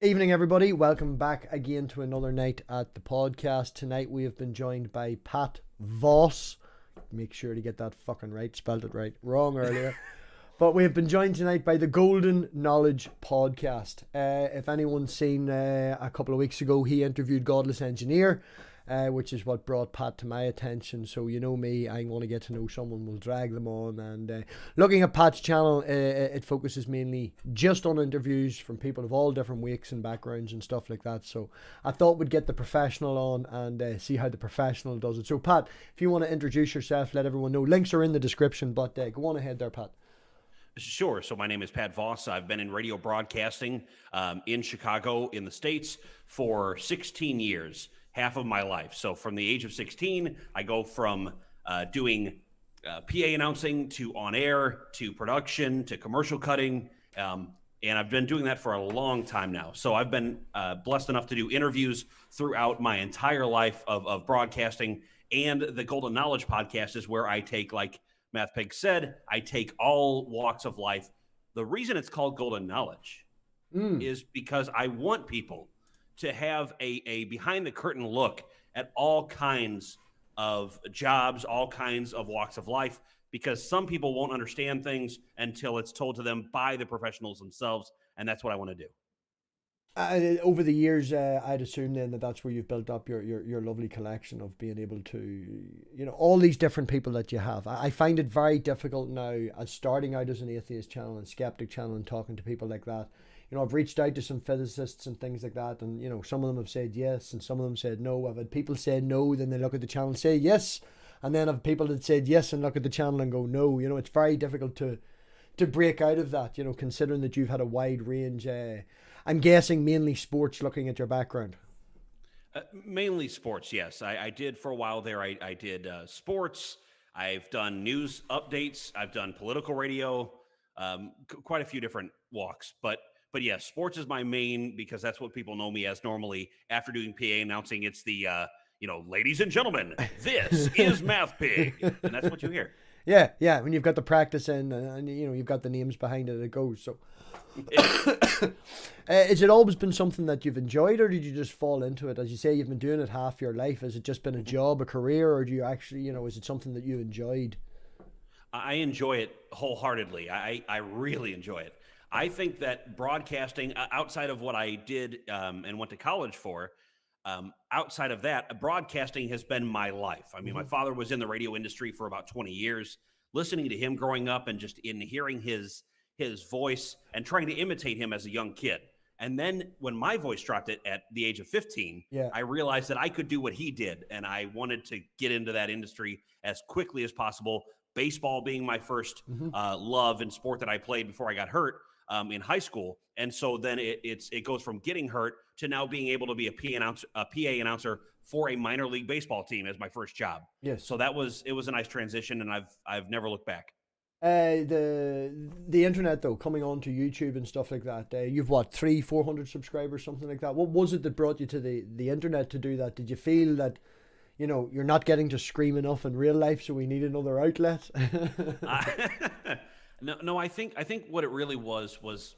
Evening, everybody. Welcome back again to another night at the podcast. Tonight we have been joined by Pat Voss. Make sure to get that fucking right. Spelled it right. Wrong earlier. But we have been joined tonight by the Golden Knowledge podcast. If anyone's seen a couple of weeks ago, he interviewed Godless Engineer, which is what brought Pat to my attention. So you know me, I want to get to know someone, we'll drag them on. And looking at Pat's channel, it focuses mainly just on interviews from people of all different wakes and backgrounds and stuff like that. So I thought we'd get the professional on and see how the professional does it. So Pat, if you want to introduce yourself, let everyone know. Links are in the description, but go on ahead there, Pat. Sure. So my name is Pat Voss. I've been in radio broadcasting in Chicago in the States for 16 years. Half of my life. So from the age of 16, I go from doing PA announcing to on air to production to commercial cutting. And I've been doing that for a long time now. So I've been blessed enough to do interviews throughout my entire life of broadcasting. And the Golden Knowledge podcast is where I take, like MathPig said, I take all walks of life. The reason it's called Golden Knowledge is because I want people to have a behind the curtain look at all kinds of jobs, all kinds of walks of life, because some people won't understand things until it's told to them by the professionals themselves. And that's what I want to do. Over the years, I'd assume then that that's where you've built up your lovely collection of being able to, you know, all these different people that you have. I find it very difficult now as starting out as an atheist channel and skeptic channel and talking to people like that. You know, I've reached out to some physicists and things like that, and you know, some of them have said yes and some of them said no. I've had people say no, then they look at the channel and say yes, and then I've people that said yes and look at the channel and go no. You know, it's very difficult to break out of that, you know, considering that you've had a wide range. I'm guessing mainly sports, looking at your background. Mainly sports, yes. I did for a while there. I did sports. I've done news updates. I've done political radio, quite a few different walks, but yeah, sports is my main, because that's what people know me as normally. After doing PA announcing, it's the, ladies and gentlemen, this is MathPig. And that's what you hear. Yeah. When you've got the practice in and you know, you've got the names behind it, it goes. So has it always been something that you've enjoyed, or did you just fall into it? As you say, you've been doing it half your life. Has it just been a job, a career, or do you actually, you know, is it something that you enjoyed? I enjoy it wholeheartedly. I really enjoy it. I think that broadcasting, outside of what I did and went to college for, outside of that, broadcasting has been my life. I mean, my father was in the radio industry for about 20 years. Listening to him growing up and just in hearing his voice and trying to imitate him as a young kid. And then when my voice dropped it at the age of 15, I realized that I could do what he did. And I wanted to get into that industry as quickly as possible. Baseball being my first love and sport that I played before I got hurt in high school. And so then it goes from getting hurt to now being able to be a PA announcer for a minor league baseball team as my first job. Yes. So it was a nice transition, and I've never looked back. The internet though, coming on to YouTube and stuff like that, you've what, 300-400 subscribers, something like that. What was it that brought you to the internet to do that? Did you feel that, you know, you're not getting to scream enough in real life, so we need another outlet? No, I think what it really was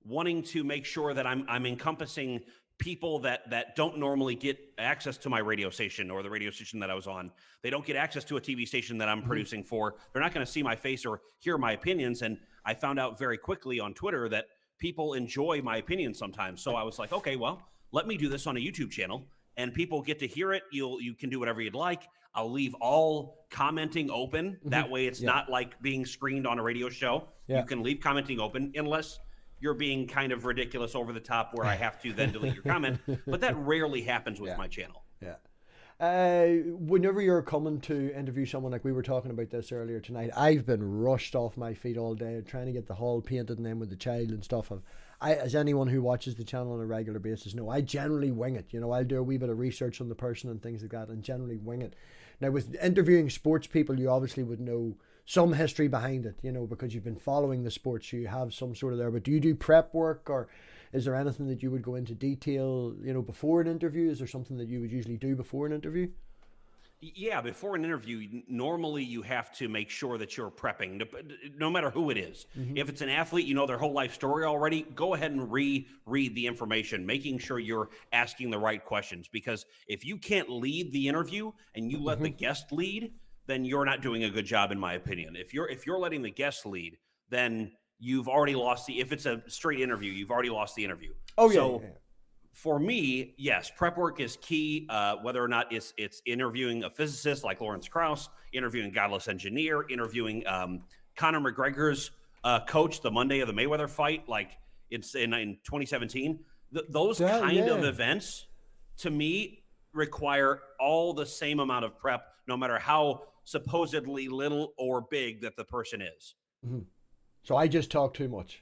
wanting to make sure that I'm encompassing people that don't normally get access to my radio station or the radio station that I was on. They don't get access to a TV station that I'm producing for. They're not going to see my face or hear my opinions. And I found out very quickly on Twitter that people enjoy my opinions sometimes. So I was like, okay, well, let me do this on a YouTube channel and people get to hear it. You can do whatever you'd like. I'll leave all commenting open. That way it's not like being screened on a radio show. You can leave commenting open unless you're being kind of ridiculous over the top where I have to then delete your comment. But that rarely happens with my channel. Whenever you're coming to interview someone, like we were talking about this earlier tonight, I've been rushed off my feet all day trying to get the hall painted and then with the child and stuff. As anyone who watches the channel on a regular basis know, I generally wing it. You know, I'll do a wee bit of research on the person and things like that and generally wing it. Now, with interviewing sports people, you obviously would know some history behind it, you know, because you've been following the sports, so you have some sort of there. But do you do prep work, or is there anything that you would go into detail, you know, before an interview? Is there something that you would usually do before an interview? Yeah, before an interview, normally you have to make sure that you're prepping, no matter who it is. If it's an athlete, you know their whole life story already, go ahead and reread the information, making sure you're asking the right questions. Because if you can't lead the interview and you let the guest lead, then you're not doing a good job, in my opinion. If you're letting the guest lead, then you've already lost if it's a straight interview, you've already lost the interview. Oh, So yeah. for me, yes, prep work is key. Whether or not it's interviewing a physicist like Lawrence Krauss, interviewing a godless engineer, interviewing Conor McGregor's coach the Monday of the Mayweather fight, like it's in 2017. Those kind of events, to me, require all the same amount of prep, no matter how supposedly little or big that the person is. So I just talk too much.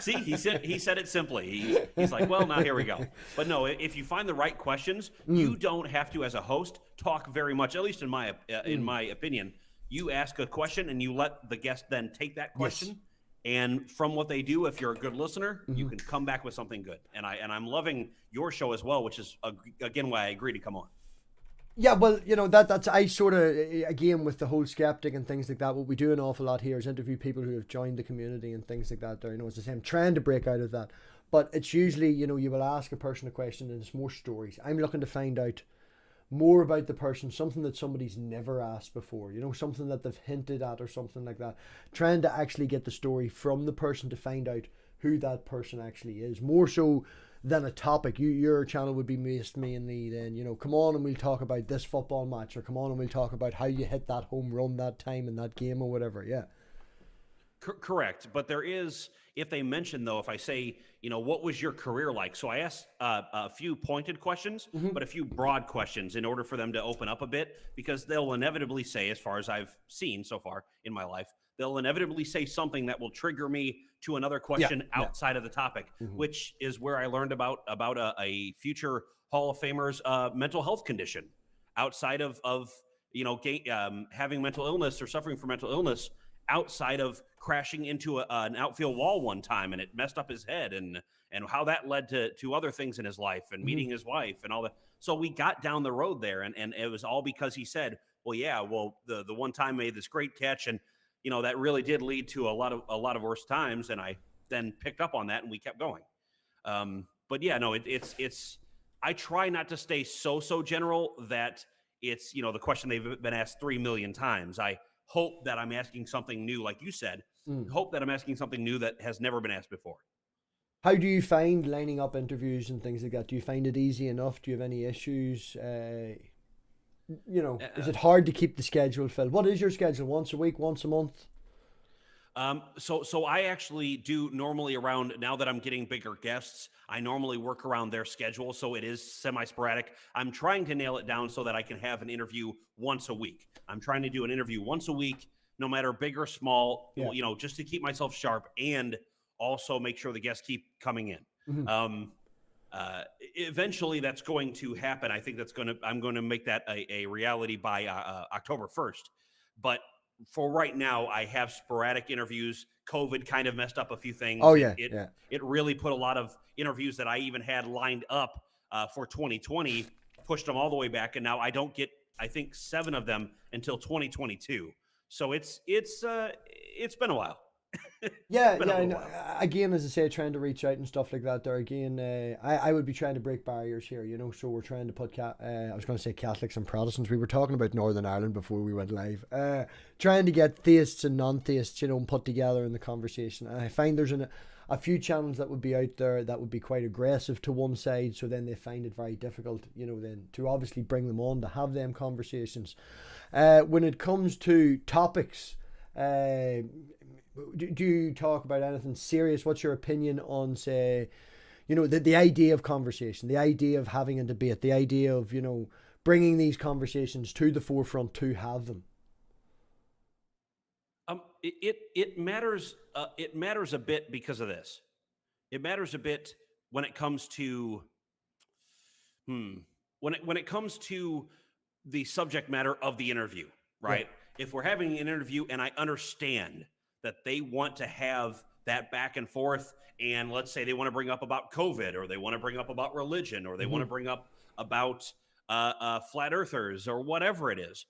See, he said it simply. He's like, well, now here we go. But no, if you find the right questions, you don't have to, as a host, talk very much. At least in my opinion, you ask a question and you let the guest then take that question. Yes. And from what they do, if you're a good listener, you can come back with something good. And I'm loving your show as well, which is again why I agree to come on. Yeah, well, that's I sort of, again, with the whole skeptic and things like that, what we do an awful lot here is interview people who have joined the community and things like that. There, it's the same, trying to break out of that. But it's usually, you will ask a person a question and it's more stories. I'm looking to find out more about the person, something that somebody's never asked before, something that they've hinted at or something like that. Trying to actually get the story from the person to find out who that person actually is. More so than a topic. Your channel would be mainly then, come on and we'll talk about this football match, or come on and we'll talk about how you hit that home run that time in that game or whatever. Yeah. Correct. But there is, if they mention, though, if I say, what was your career like? So I asked a few pointed questions, but a few broad questions in order for them to open up a bit, because they'll inevitably say, as far as I've seen so far in my life, they'll inevitably say something that will trigger me to another question outside of the topic, which is where I learned about a future Hall of Famer's mental health condition outside of having mental illness or suffering from mental illness, outside of crashing into an outfield wall one time and it messed up his head, and how that led to other things in his life and meeting his wife and all that. So we got down the road there, and it was all because he said, the one time I made this great catch, and that really did lead to a lot of worse times, and I then picked up on that and we kept going. But yeah, no, it's I try not to stay so general that it's the question they've been asked 3 million times. I hope that I'm asking something new, like you said. Hope that I'm asking something new that has never been asked before. How do you find lining up interviews and things like that? Do you find it easy enough? Do you have any issues? Is it hard to keep the schedule filled? What is your schedule? Once a week, once a month? So I actually do normally around, now that I'm getting bigger guests, I normally work around their schedule. So it is semi-sporadic. I'm trying to nail it down so that I can have an interview once a week. I'm trying to do an interview once a week, no matter big or small, just to keep myself sharp and also make sure the guests keep coming in. Eventually that's going to happen. I think I'm going to make that a reality by October 1st. But for right now, I have sporadic interviews. COVID kind of messed up a few things. Oh, It really put a lot of interviews that I even had lined up for 2020, pushed them all the way back. And now I don't get, I think, 7 of them until 2022. So it's been a while. Again, as I say, trying to reach out and stuff like that there. Again, I would be trying to break barriers here, so we're trying to put I was going to say Catholics and Protestants. We were talking about Northern Ireland before we went live. Trying to get theists and non-theists, put together in the conversation. And I find there's a few channels that would be out there that would be quite aggressive to one side, so then they find it very difficult, then to obviously bring them on to have them conversations. When it comes to topics, do you talk about anything serious? What's your opinion on, say, the idea of conversation, the idea of having a debate, the idea of, bringing these conversations to the forefront to have them? It matters. It matters a bit because of this. It matters a bit when it comes to when it comes to the subject matter of the interview, right? Yeah. If we're having an interview and I understand that they want to have that back and forth, and let's say they want to bring up about COVID, or they want to bring up about religion, or they want to bring up about flat earthers, or whatever it is.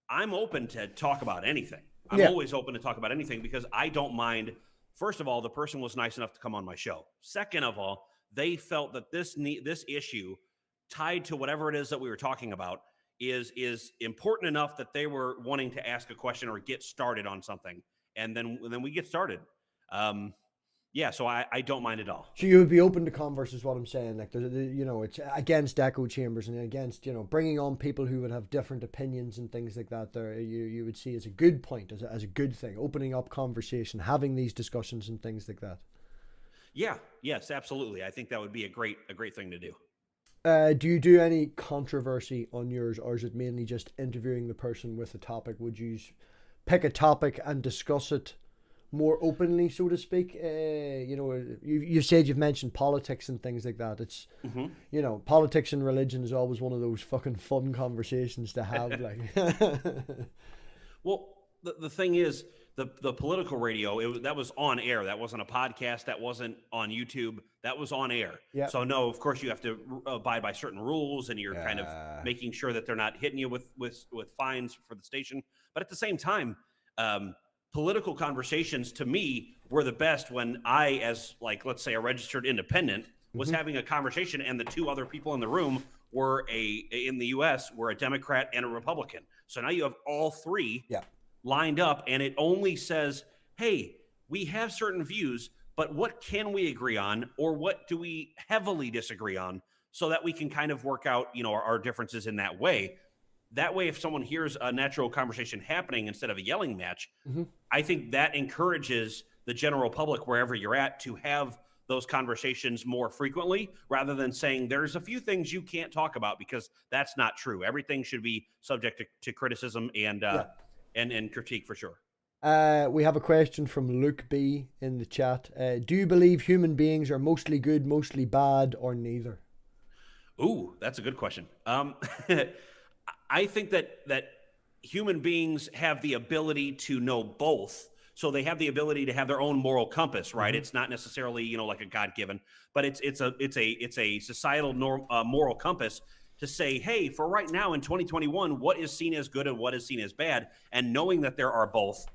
I'm open to talk about anything. I'm Yeah. always open to talk about anything because I don't mind. First of all, the person was nice enough to come on my show. Second of all, they felt that this issue tied to whatever it is that we were talking about is important enough that they were wanting to ask a question or get started on something, and then we get started. Yeah, so I don't mind at all. So you would be open to converse, is what I'm saying. Like, it's against echo chambers and against, bringing on people who would have different opinions and things like that. There, you would see as a good point, as a good thing, opening up conversation, having these discussions and things like that. Yeah, yes, absolutely. I think that would be a great thing to do. Do you do any controversy on yours, or is it mainly just interviewing the person with a topic? Would you pick a topic and discuss it more openly, so to speak? You said you've mentioned politics and things like that. It's politics and religion is always one of those fucking fun conversations to have. Like, well, the thing is, the political radio, that was on air. That wasn't a podcast. That wasn't on YouTube. That was on air. Yeah. So no, of course you have to abide by certain rules, and you're kind of making sure that they're not hitting you with fines for the station. But at the same time, political conversations to me were the best when I, as like, let's say, a registered independent, was having a conversation, and the two other people in the room were in the US were a Democrat and a Republican. So now you have all three lined up, and it only says, hey, we have certain views, but what can we agree on, or what do we heavily disagree on, so that we can kind of work out, our differences in that way. That way, if someone hears a natural conversation happening instead of a yelling match, I think that encourages the general public, wherever you're at, to have those conversations more frequently, rather than saying there's a few things you can't talk about, because that's not true. Everything should be subject to criticism and critique, for sure. We have a question from Luke B in the chat. Do you believe human beings are mostly good, mostly bad, or neither? Ooh, that's a good question. I think that human beings have the ability to know both. So they have the ability to have their own moral compass, right? It's not necessarily, like a God-given, but it's a societal moral compass to say, hey, for right now in 2021, what is seen as good and what is seen as bad? And knowing that there are both,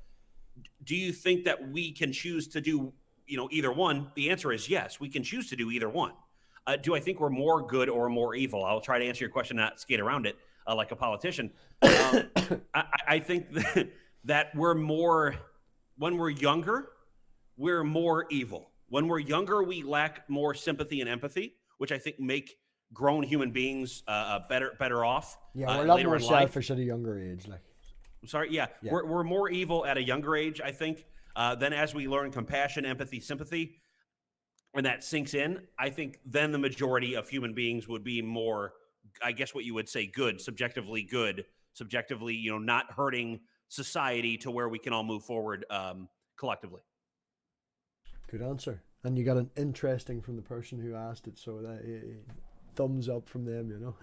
do you think that we can choose to do, either one? The answer is yes, we can choose to do either one. Do I think we're more good or more evil? I'll try to answer your question, not skate around it like a politician. I think that we're more, when we're younger, we're more evil. When we're younger, we lack more sympathy and empathy, which I think make grown human beings better off. Yeah, we're a lot more selfish at a younger age. Like, I'm sorry. Yeah. We're more evil at a younger age, I think. Then as we learn compassion, empathy, sympathy, and that sinks in, I think then the majority of human beings would be more, I guess what you would say, good, subjectively, not hurting society to where we can all move forward collectively. Good answer. And you got an interesting from the person who asked it, so that thumbs up from them,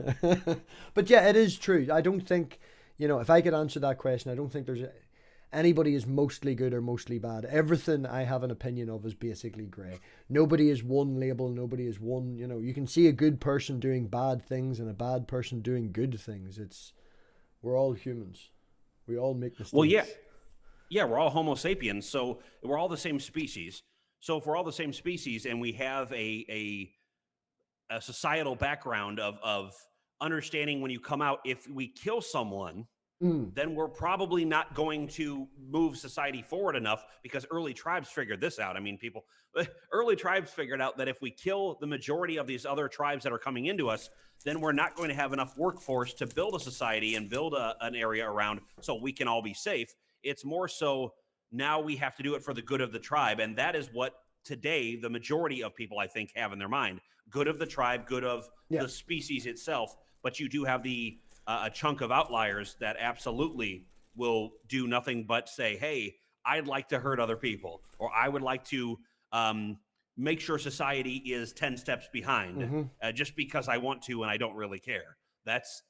But yeah, it is true. I don't think, if I could answer that question, I don't think there's anybody is mostly good or mostly bad. Everything I have an opinion of is basically grey. Nobody is one label. Nobody is one, you can see a good person doing bad things and a bad person doing good things. We're all humans. We all make mistakes. Well, yeah, we're all Homo sapiens. So we're all the same species. So if we're all the same species and we have a societal background of understanding when you come out, if we kill someone, then we're probably not going to move society forward enough, because early tribes figured this out. I mean, early tribes figured out that if we kill the majority of these other tribes that are coming into us, then we're not going to have enough workforce to build a society and build an area around so we can all be safe. It's more so now we have to do it for the good of the tribe. And that is what today the majority of people, I think, have in their mind. Good of the tribe, good of the species itself. But you do have a chunk of outliers that absolutely will do nothing but say, hey, I'd like to hurt other people, or I would like to make sure society is 10 steps behind just because I want to and I don't really care.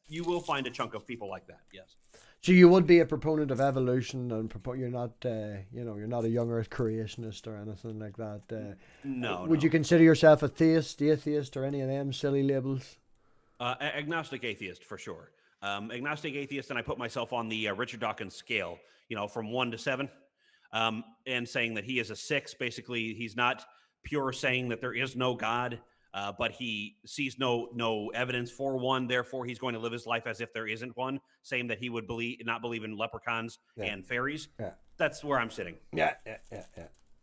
You will find a chunk of people like that, yes. So you would be a proponent of evolution, and you're not, you're not a young Earth creationist or anything like that. No. Would you consider yourself a theist, atheist, or any of them silly labels? Agnostic atheist for sure. Agnostic atheist, and I put myself on the Richard Dawkins scale, from 1 to 7, and saying that he is a 6. Basically, he's not pure saying that there is no God, but he sees no evidence for one. Therefore, he's going to live his life as if there isn't one, saying that he would not believe in leprechauns and fairies. Yeah. That's where I'm sitting. Yeah.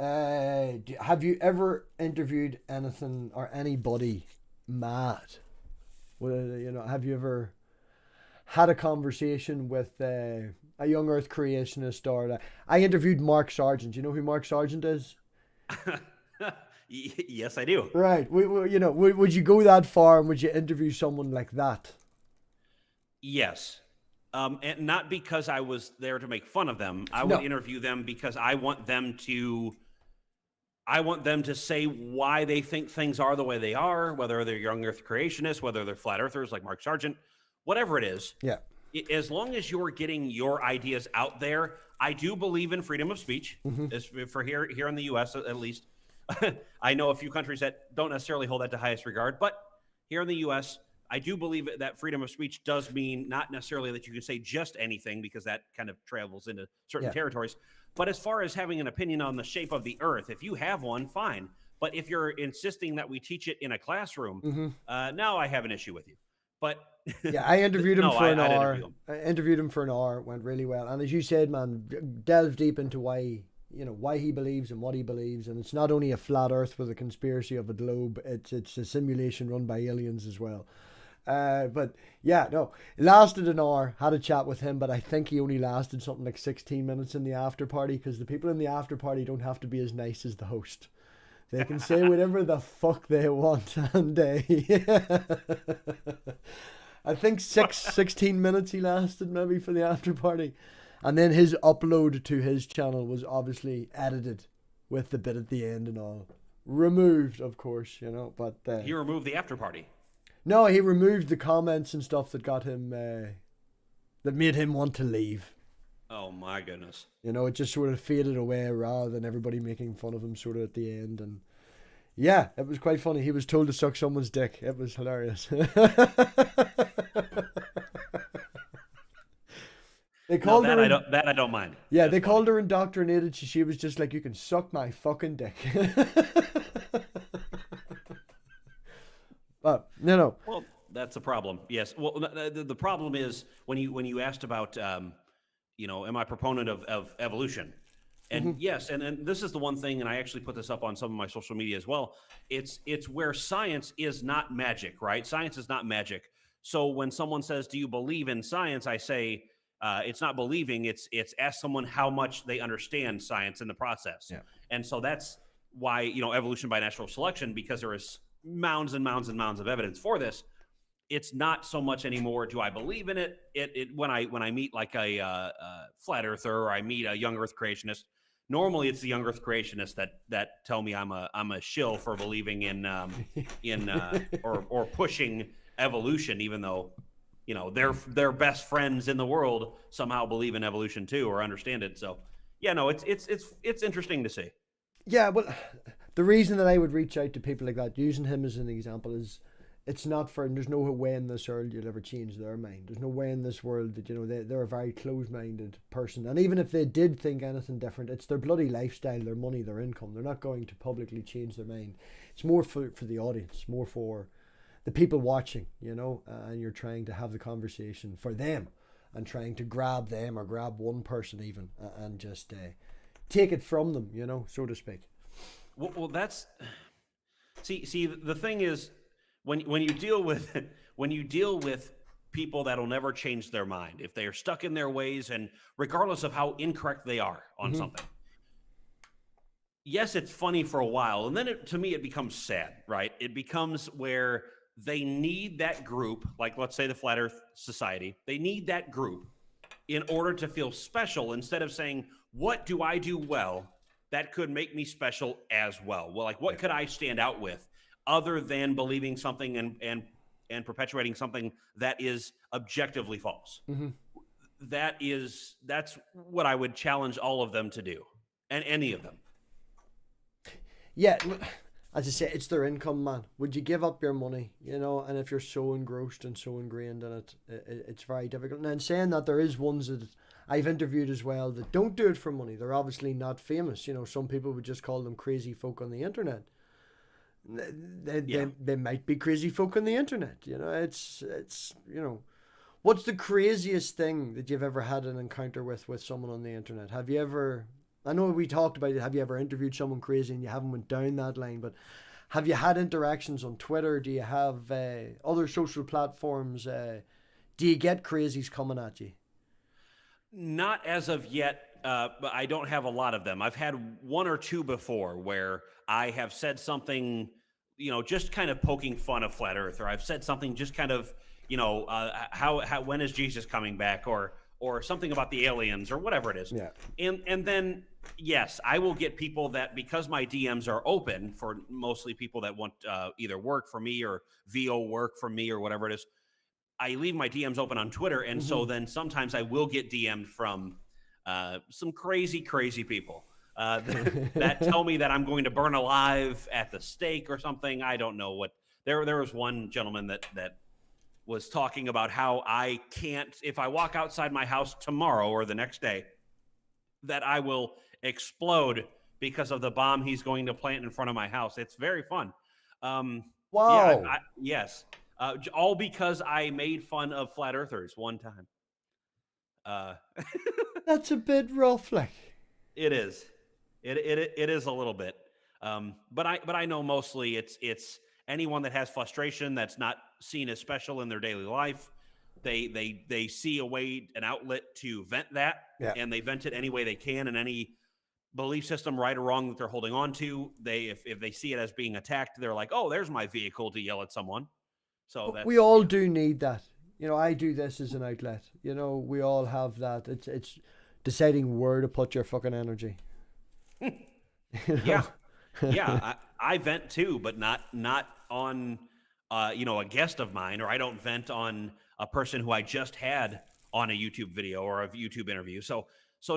Have you ever interviewed anything or anybody mad? Well, have you ever had a conversation with a young Earth creationist? Or I interviewed Mark Sargent. Do you know who Mark Sargent is? Yes, I do. Right. Would you go that far, and would you interview someone like that? Yes. And not because I was there to make fun of them. I would interview them because I want them to say why they think things are the way they are, whether they're young Earth creationists, whether they're flat earthers like Mark Sargent, whatever it is. Yeah. As long as you're getting your ideas out there, I do believe in freedom of speech. As for here in the U.S. at least. I know a few countries that don't necessarily hold that to highest regard, but here in the U.S., I do believe that freedom of speech does mean not necessarily that you can say just anything, because that kind of travels into certain territories. But as far as having an opinion on the shape of the earth, if you have one, fine. But if you're insisting that we teach it in a classroom, now I have an issue with you. But yeah, I interviewed him for an hour. I interviewed him for an hour. It went really well. And as you said, man, delve deep into why he believes and what he believes. And it's not only a flat earth with a conspiracy of a globe, it's a simulation run by aliens as well. But yeah, no, it lasted an hour. Had a chat with him, but I think he only lasted something like 16 minutes in the after party, because the people in the after party don't have to be as nice as the host. They can say whatever the fuck they want, and I think 16 minutes he lasted maybe for the after party. And then his upload to his channel was obviously edited with the bit at the end and all. Removed, of course, but... he removed the after party. No, he removed the comments and stuff that got him... that made him want to leave. Oh, my goodness. It just sort of faded away rather than everybody making fun of him sort of at the end. And yeah, it was quite funny. He was told to suck someone's dick. It was hilarious. They called her. I don't mind. Yeah, they called her indoctrinated. She was just like, "You can suck my fucking dick." But no. Well, that's a problem. Yes. Well, the problem is when you asked about, am I a proponent of evolution? And yes, and this is the one thing, and I actually put this up on some of my social media as well. It's where science is not magic, right? Science is not magic. So when someone says, "Do you believe in science?" I say, it's not believing. It's ask someone how much they understand science in the process. Yeah. And so that's why evolution by natural selection, because there is mounds and mounds and mounds of evidence for this. It's not so much anymore, do I believe in it? When I meet like a flat earther, or I meet a young Earth creationist, normally it's the young Earth creationists that tell me I'm a shill for believing in or pushing evolution, even though their best friends in the world somehow believe in evolution too, or understand it. So yeah, no, it's interesting to see. Yeah, well, the reason that I would reach out to people like that, using him as an example, is it's not for, and there's no way in this world you'll ever change their mind. There's no way in this world that they're a very closed-minded person. And even if they did think anything different, it's their bloody lifestyle, their money, their income. They're not going to publicly change their mind. It's more for the audience, more for the people watching, and you're trying to have the conversation for them and trying to grab them, or grab one person even, and just take it from them, so to speak. Well, that's see. The thing is, when you deal with people that'll never change their mind, if they are stuck in their ways, and regardless of how incorrect they are on something, yes, it's funny for a while, and then to me it becomes sad, right? It becomes where they need that group, like let's say the Flat Earth Society, they need that group in order to feel special, instead of saying, what do I do well that could make me special as well? Well, like, what could I stand out with other than believing something and perpetuating something that is objectively false? That's what I would challenge all of them to do, and any of them. Yeah, as I say, it's their income, man. Would you give up your money, you know? And if you're so engrossed and so ingrained in it, it's very difficult. And then saying that, there is ones that I've interviewed as well that don't do it for money. They're obviously not famous. You know, some people would just call them crazy folk on the internet. They might be crazy folk on the internet. You know, it's you know, what's the craziest thing that you've ever had an encounter with someone on the internet? Have you ever? I know we talked about it. Have you ever interviewed someone crazy and you haven't went down that line? But have you had interactions on Twitter? Do you have other social platforms? Do you get crazies coming at you? Not as of yet, but I don't have a lot of them. I've had one or two before where I have said something, you know, just kind of poking fun of flat Earth, or I've said something just kind of, you know, how when is Jesus coming back, or something about the aliens, or whatever it is. Yeah. And then yes, I will get people that, because my DMs are open for mostly people that want either work for me or VO work for me or whatever it is. I leave my DMs open on Twitter, and so then sometimes I will get DM'd from some crazy people that tell me that I'm going to burn alive at the stake or something. I don't know what. There was one gentleman that was talking about how I can't, if I walk outside my house tomorrow or the next day, that I will explode because of the bomb he's going to plant in front of my house. It's very fun. Wow. Yeah, yes. All because I made fun of flat earthers one time. That's a bit rough, like. It is. It is a little bit. But I know mostly it's anyone that has frustration that's not seen as special in their daily life. They see a way, an outlet to vent that, and they vent it any way they can, in any belief system, right or wrong, that they're holding on to. If they see it as being attacked, they're like, oh, there's my vehicle to yell at someone. So we all do need that. You know, I do this as an outlet. You know, we all have that. It's deciding where to put your fucking energy. You know? Yeah. I vent too, but not on you know, a guest of mine, or I don't vent on a person who I just had on a YouTube video or a YouTube interview. So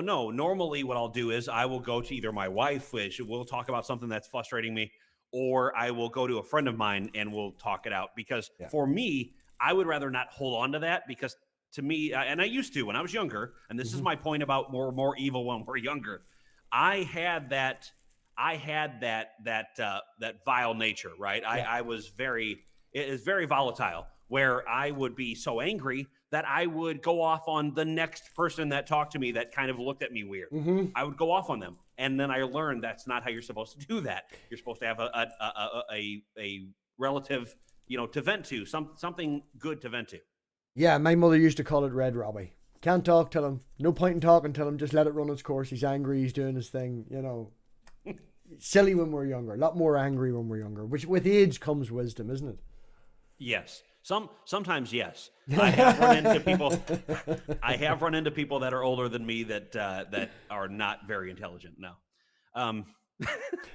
no, normally what I'll do is I will go to either my wife, which we'll talk about something that's frustrating me, or I will go to a friend of mine and we'll talk it out. Because for me, I would rather not hold on to that, because to me, and I used to when I was younger, and this is my point about more evil when we're younger. I had that vile nature, right? It was very volatile, where I would be so angry that I would go off on the next person that talked to me that kind of looked at me weird. I would go off on them. And then I learned that's not how you're supposed to do that. You're supposed to have a relative, you know, to vent to, something good to vent to. Yeah, my mother used to call it Red Robbie. Can't talk to him. No point in talking to him. Just let it run its course. He's angry. He's doing his thing. You know, silly when we're younger. A lot more angry when we're younger. Which with age comes wisdom, isn't it? Yes. Sometimes yes. I have run into people. I have run into people that are older than me that are not very intelligent. No.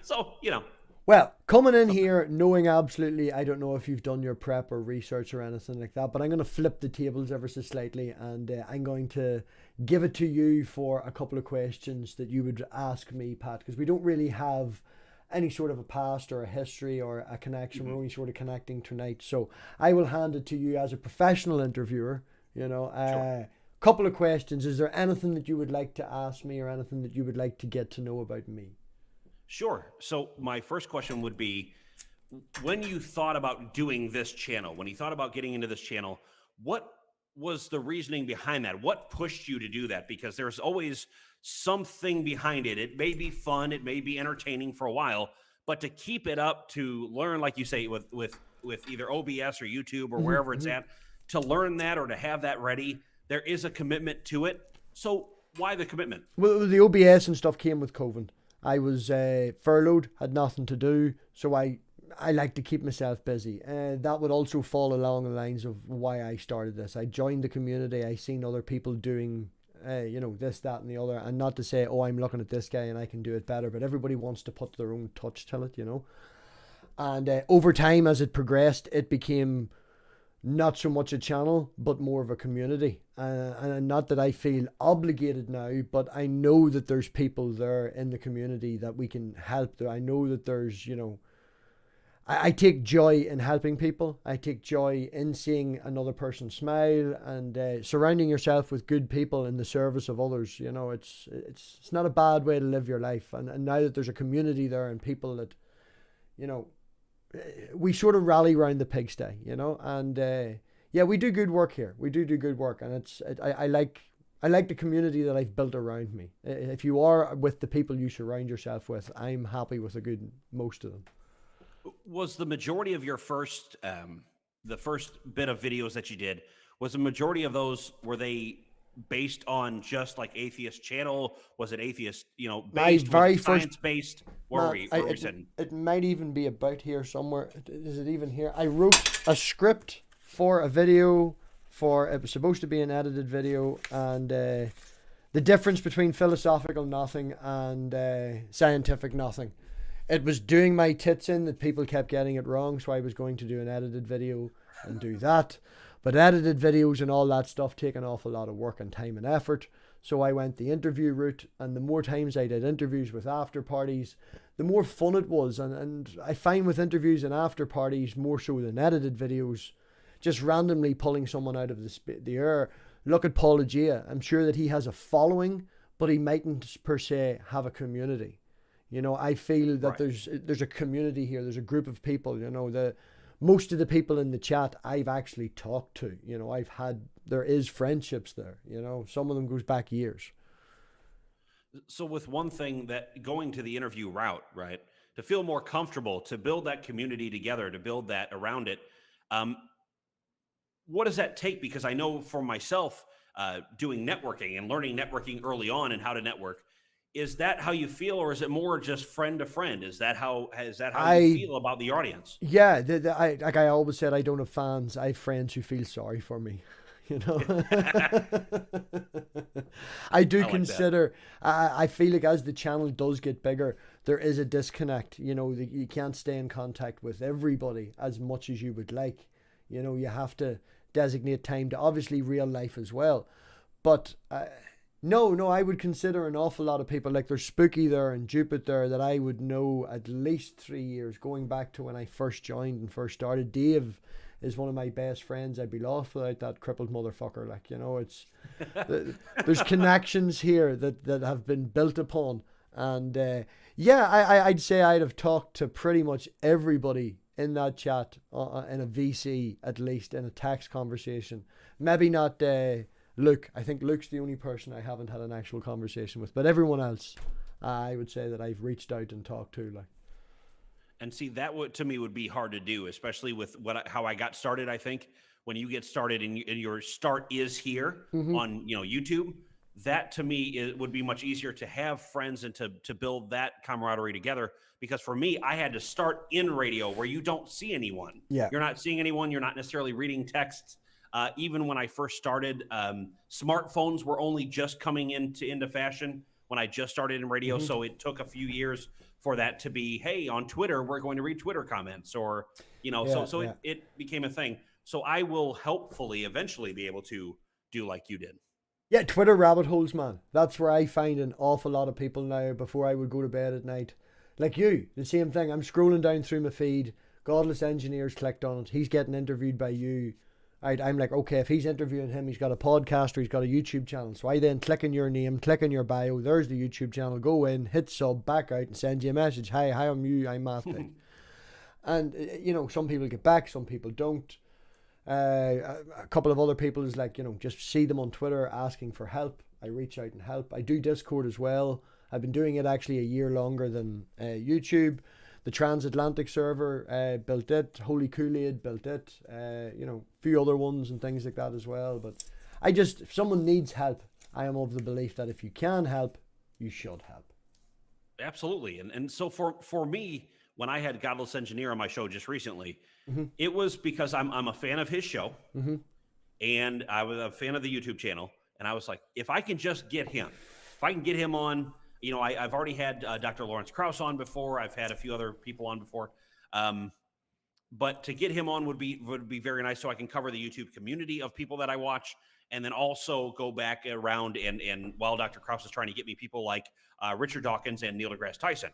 So you know. Well, coming in here knowing absolutely, I don't know if you've done your prep or research or anything like that, but I'm going to flip the tables ever so slightly, and I'm going to give it to you for a couple of questions that you would ask me, Pat, because we don't really have any sort of a past or a history or a connection. We're only sort of connecting tonight. So I will hand it to you as a professional interviewer, you know. Sure. Couple of questions. Is there anything that you would like to ask me, or anything that you would like to get to know about me? Sure. So my first question would be, when you thought about doing this channel, when you thought about getting into this channel, what was the reasoning behind that? What pushed you to do that? Because there's always something behind it. It may be fun, it may be entertaining for a while, but to keep it up, to learn, like you say, with either OBS or YouTube or wherever it's at, to learn that or to have that ready, there is a commitment to it. So why the commitment? Well, the OBS and stuff came with COVID. I was furloughed, had nothing to do, so I like to keep myself busy. That would also fall along the lines of why I started this. I joined the community. I seen other people doing, you know, this, that, and the other. And not to say, oh, I'm looking at this guy and I can do it better, but everybody wants to put their own touch to it, you know. And over time, as it progressed, it became not so much a channel, but more of a community. And not that I feel obligated now, but I know that there's people there in the community that we can help. I know that there's, you know, I take joy in helping people. I take joy in seeing another person smile, and surrounding yourself with good people in the service of others. You know, it's not a bad way to live your life. And now that there's a community there and people that, you know, we sort of rally around the pigsty, you know, and yeah, we do good work here. We do good work, and I like the community that I've built around me. If you are with the people you surround yourself with, I'm happy with most of them. Was the majority of your first, the first bit of videos that you did, was the majority of those, were they based on just like atheist channel? Was it atheist, you know, based? My very was it first science based? Where were we sitting? It might even be about here somewhere. Is it even here? I wrote a script for a video. It was supposed to be an edited video, and the difference between philosophical nothing and scientific nothing. It was doing my tits in that people kept getting it wrong, so I was going to do an edited video and do that. But edited videos and all that stuff take an awful lot of work and time and effort. So I went the interview route, and the more times I did interviews with after parties, the more fun it was. And I find with interviews and after parties, more so than edited videos, just randomly pulling someone out of the air. Look at Paul Agea. I'm sure that he has a following, but he mightn't per se have a community. You know, I feel that there's a community here. There's a group of people. You know, most of the people in the chat I've actually talked to. You know, there is friendships there. You know, some of them goes back years. So with one thing, that going to the interview route, right, to feel more comfortable, to build that community together, to build that around it, what does that take? Because I know for myself, doing networking and learning networking early on and how to network, is that how you feel, or is it more just friend to friend? Is that how you feel about the audience? Yeah, like I always said, I don't have fans. I have friends who feel sorry for me. You know, I do consider. I feel like as the channel does get bigger, there is a disconnect. You know, you can't stay in contact with everybody as much as you would like. You know, you have to designate time to obviously real life as well. But no, I would consider an awful lot of people, like there's Spooky there and Jupit there, that I would know at least 3 years, going back to when I first joined and first started. Dave is one of my best friends. I'd be lost without that crippled motherfucker. Like, you know, it's there's connections here that have been built upon. And yeah, I'd say I'd have talked to pretty much everybody in that chat, in a VC, at least in a text conversation. Maybe not Luke. I think Luke's the only person I haven't had an actual conversation with, but everyone else, I would say that I've reached out and talked to. Like, and see, that to me would be hard to do, especially with how I got started. I think when you get started and your start is here on YouTube, that to me would be much easier to have friends and to build that camaraderie together. Because for me, I had to start in radio where you don't see anyone. Yeah, you're not seeing anyone. You're not necessarily reading texts. Even when I first started, smartphones were only just coming into fashion when I just started in radio. So it took a few years for that to be, hey, on Twitter, we're going to read Twitter comments, or, you know, it became a thing. So I will hopefully eventually be able to do like you did. Yeah, Twitter rabbit holes, man. That's where I find an awful lot of people now before I would go to bed at night. Like you, the same thing. I'm scrolling down through my feed. Godless Engineers clicked on it. He's getting interviewed by you. I'm like, okay, if he's interviewing him, he's got a podcast or he's got a YouTube channel. So I then click on your name, click on your bio. There's the YouTube channel. Go in, hit sub, back out, and send you a message. Hi, I'm you. I'm MathPig. And, you know, some people get back, some people don't. A couple of other people is like, you know, just see them on Twitter asking for help. I reach out and help. I do Discord as well. I've been doing it actually a year longer than YouTube. The Transatlantic server built it. Holy Kool-Aid built it. You know, a few other ones and things like that as well. But if someone needs help, I am of the belief that if you can help, you should help. Absolutely. And so for me, when I had Godless Engineer on my show just recently, it was because I'm a fan of his show, and I was a fan of the YouTube channel. And I was like, if I can just get him, if I can get him on, you know, I've already had Dr. Lawrence Krauss on before. I've had a few other people on before. But to get him on would be very nice, so I can cover the YouTube community of people that I watch, and then also go back around and while Dr. Krauss is trying to get me people like Richard Dawkins and Neil deGrasse Tyson.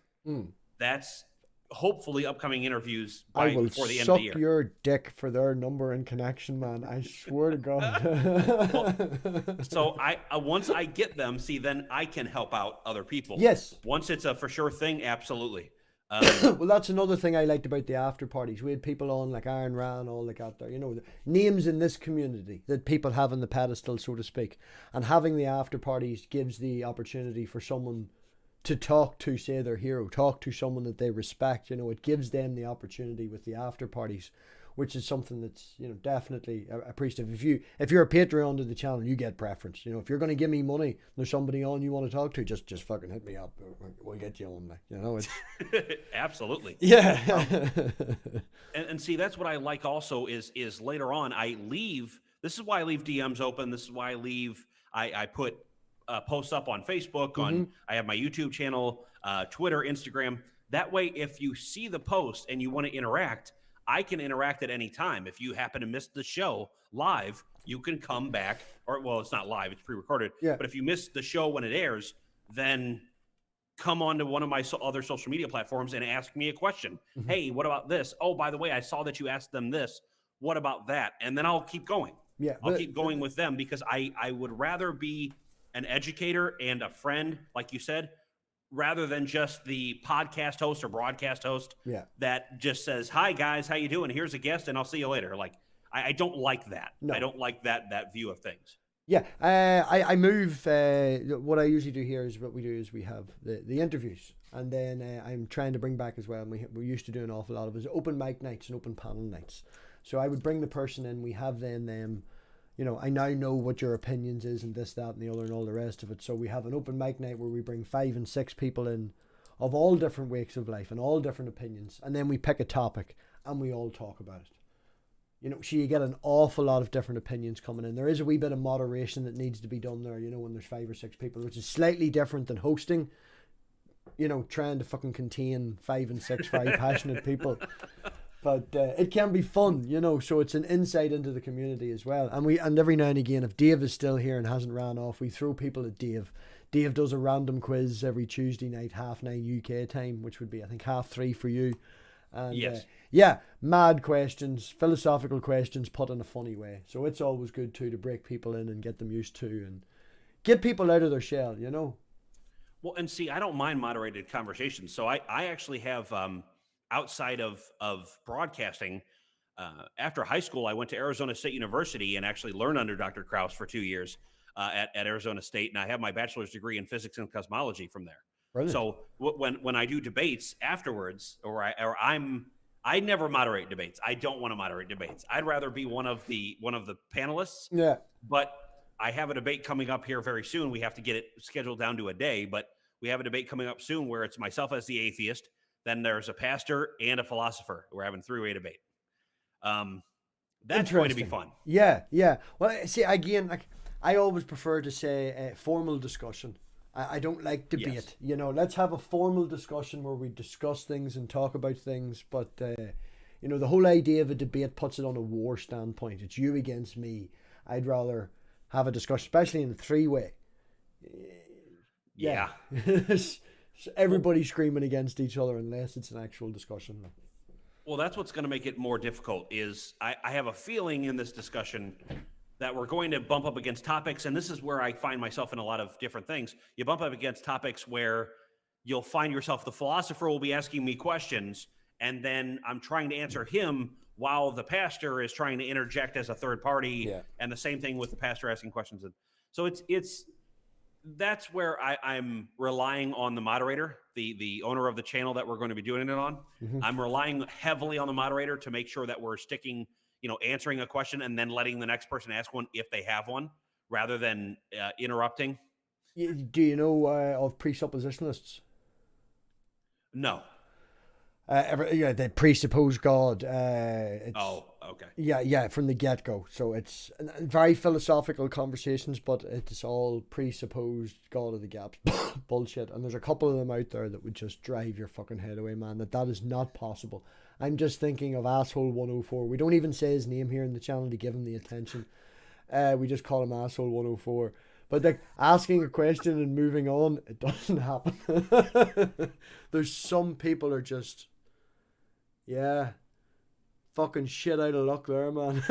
That's hopefully upcoming interviews I will before the end of the suck year. your dick for their number and connection, man. I swear to Well, God. so I once I get them, see, then I can help out other people. Yes. Once it's a for sure thing, absolutely. Well, that's another thing I liked about the after parties. We had people on like Aaron Ran, all like out there, you know, the names in this community that people have on the pedestal, so to speak. And having the after parties gives the opportunity for someone to talk to, say, their hero, talk to someone that they respect. You know, it gives them the opportunity with the after parties, which is something that's, you know, definitely appreciative. If you're a Patreon to the channel, you get preference. You know, if you're going to give me money, there's somebody on you want to talk to, just fucking hit me up. We'll get you on, like, you know. It's Absolutely. yeah. And see, that's what I like also is later on I leave. This is why I leave DMs open. This is why I put posts up on Facebook, I have my YouTube channel, Twitter, Instagram. That way, if you see the post and you want to interact, I can interact at any time. If you happen to miss the show live, you can come back, or well, it's not live, it's pre-recorded. Yeah. But if you miss the show when it airs, then come on to one of my other social media platforms and ask me a question. Hey, what about this? Oh, by the way, I saw that you asked them this. What about that? And then I'll keep going. Yeah, I'll keep going with them because I would rather be an educator and a friend, like you said, rather than just the podcast host or broadcast host that just says, hi guys, how you doing? Here's a guest and I'll see you later. Like, I don't like that. No. I don't like that view of things. Yeah, I move, what I usually do here is what we do is we have the interviews, and then I'm trying to bring back as well, and we used to do an awful lot of is open mic nights and open panel nights. So I would bring the person in, we have then them, you know, I now know what your opinions is and this, that and the other and all the rest of it. So we have an open mic night where we bring 5 and 6 people in of all different wakes of life and all different opinions, and then we pick a topic and we all talk about it. You know, so you get an awful lot of different opinions coming in. There is a wee bit of moderation that needs to be done there, you know, when there's 5 or 6 people, which is slightly different than hosting, you know, trying to fucking contain 5 and 6 very passionate people. But it can be fun, you know, so it's an insight into the community as well. And every now and again, if Dave is still here and hasn't ran off, we throw people at Dave. Dave does a random quiz every Tuesday night, 9:30 UK time, which would be, I think, 3:30 for you. And yes. Mad questions, philosophical questions put in a funny way. So it's always good too to break people in and get them used to and get people out of their shell, you know. Well, and see, I don't mind moderated conversations. So I actually have, outside of broadcasting, after high school, I went to Arizona State University and actually learned under Dr. Krause for 2 years at Arizona State. And I have my bachelor's degree in physics and cosmology from there. Brilliant. So when I do debates afterwards, I never moderate debates. I don't want to moderate debates. I'd rather be one of the panelists. Yeah. But I have a debate coming up here very soon. We have to get it scheduled down to a day, but we have a debate coming up soon where it's myself as the atheist. Then there's a pastor and a philosopher. We're having a 3-way debate. That's going to be fun. Yeah. Well, see, again, like I always prefer to say formal discussion. I don't like debate. Yes. You know, let's have a formal discussion where we discuss things and talk about things. But, you know, the whole idea of a debate puts it on a war standpoint. It's you against me. I'd rather have a discussion, especially in a 3-way. Yeah. Everybody screaming against each other unless it's an actual discussion. Well, that's what's going to make it more difficult is I have a feeling in this discussion that we're going to bump up against topics, and this is where I find myself in a lot of different things. You bump up against topics where you'll find yourself, the philosopher will be asking me questions, and then I'm trying to answer him while the pastor is trying to interject as a third party, and the same thing with the pastor asking questions. So that's where I'm relying on the moderator, the owner of the channel that we're going to be doing it on. Mm-hmm. I'm relying heavily on the moderator to make sure that we're sticking, you know, answering a question and then letting the next person ask one if they have one, rather than interrupting. Do you know of presuppositionalists? No. They presuppose God. Okay. Yeah, from the get-go. So it's very philosophical conversations, but it's all presupposed God of the gaps bullshit. And there's a couple of them out there that would just drive your fucking head away, man. That is not possible. I'm just thinking of Asshole 104. We don't even say his name here in the channel to give him the attention. We just call him Asshole 104. But like asking a question and moving on, it doesn't happen. There's some people are just Yeah. Fucking shit out of luck there, man.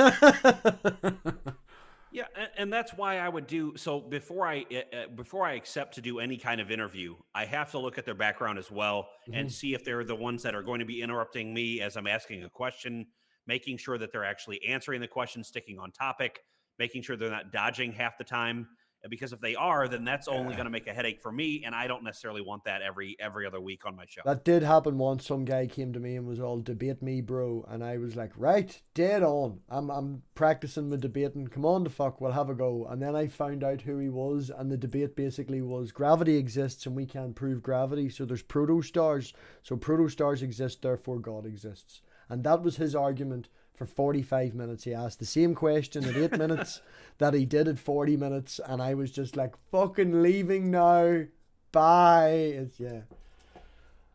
Yeah, and that's why I would do so before I accept to do any kind of interview. I have to look at their background as well and Mhm. see if they're the ones that are going to be interrupting me as I'm asking a question, making sure that they're actually answering the question, sticking on topic, making sure they're not dodging half the time. Because if they are, then that's only going to make a headache for me, and I don't necessarily want that every other week on my show. That did happen once. Some guy came to me and was all debate me, bro, and I was like, right, dead on. I'm practicing my debating. Come on, the fuck, we'll have a go. And then I found out who he was, and the debate basically was gravity exists and we can't prove gravity, so there's protostars. So protostars exist, therefore God exists. And that was his argument for 45 minutes. He asked the same question at 8 minutes that he did at 40 minutes, and I was just like, fucking leaving now. Bye. It's yeah.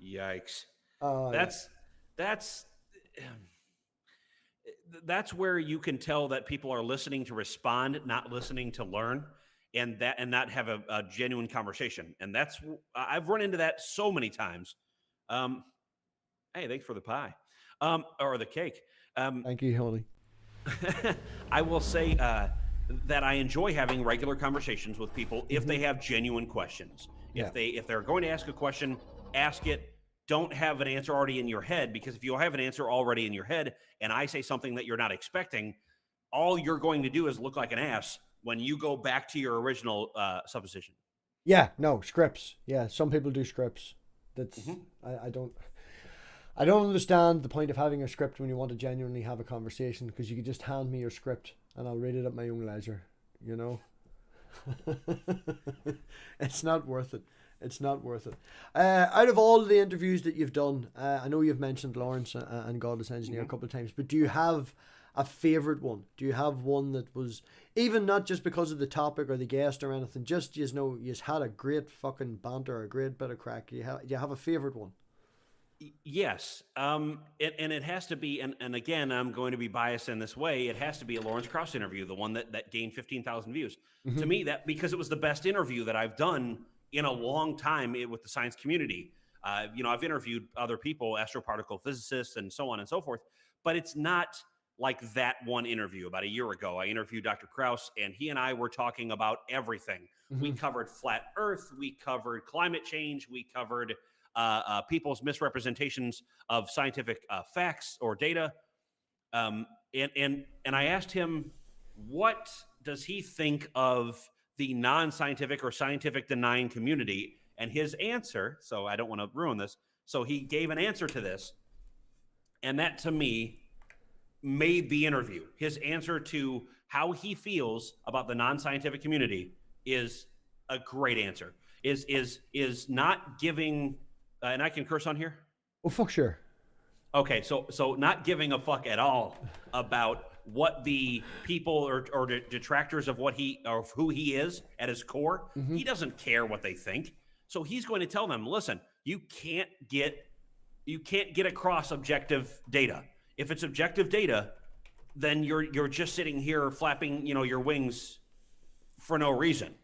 Yikes. Uh, That's that's where you can tell that people are listening to respond, not listening to learn, and not have a genuine conversation. And that's I've run into that so many times. Um, hey, thanks for the pie, or the cake. Thank you, honey. I will say that I enjoy having regular conversations with people if they have genuine questions. Yeah. If they're going to ask a question, ask it. Don't have an answer already in your head, because if you have an answer already in your head and I say something that you're not expecting, all you're going to do is look like an ass when you go back to your original supposition. Yeah, no, scripts. Yeah, some people do scripts. That's I don't understand the point of having a script when you want to genuinely have a conversation, because you could just hand me your script and I'll read it at my own leisure, you know? It's not worth it. It's not worth it. Out of all the interviews that you've done, I know you've mentioned Lawrence and Godless Engineer a couple of times, but do you have a favorite one? Do you have one that was, even not just because of the topic or the guest or anything, just, you know, you just had a great fucking banter, a great bit of crack? Do you have a favorite one? Yes. And it has to be, and again, I'm going to be biased in this way. It has to be a Lawrence Krauss interview, the one that gained 15,000 views. To me, that because it was the best interview that I've done in a long time with the science community. I've interviewed other people, astroparticle physicists, and so on and so forth, but it's not like that one interview. About a year ago, I interviewed Dr. Krauss, and he and I were talking about everything. We covered flat Earth, we covered climate change, we covered people's misrepresentations of scientific facts or data. And I asked him, what does he think of the non-scientific or scientific denying community? And his answer, so I don't want to ruin this, so he gave an answer to this, and that to me made the interview. His answer to how he feels about the non-scientific community is a great answer. Is not giving, and I can curse on here? Oh, fuck sure. Okay, so not giving a fuck at all about what the people or detractors of what he or of who he is at his core. He doesn't care what they think. So he's going to tell them, listen, you can't get across objective data. If it's objective data, then you're just sitting here flapping, your wings for no reason.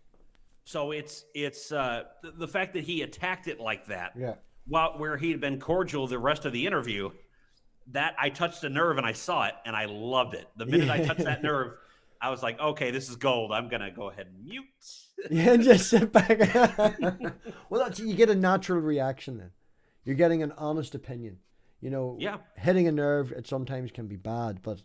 So it's the fact that he attacked it like that. Yeah. Where he had been cordial the rest of the interview, that I touched a nerve and I saw it and I loved it. The minute I touched that nerve, I was like, okay, this is gold. I'm going to go ahead and mute. Yeah, just sit back. Well, you get a natural reaction then. You're getting an honest opinion. Yeah. Hitting a nerve, it sometimes can be bad, but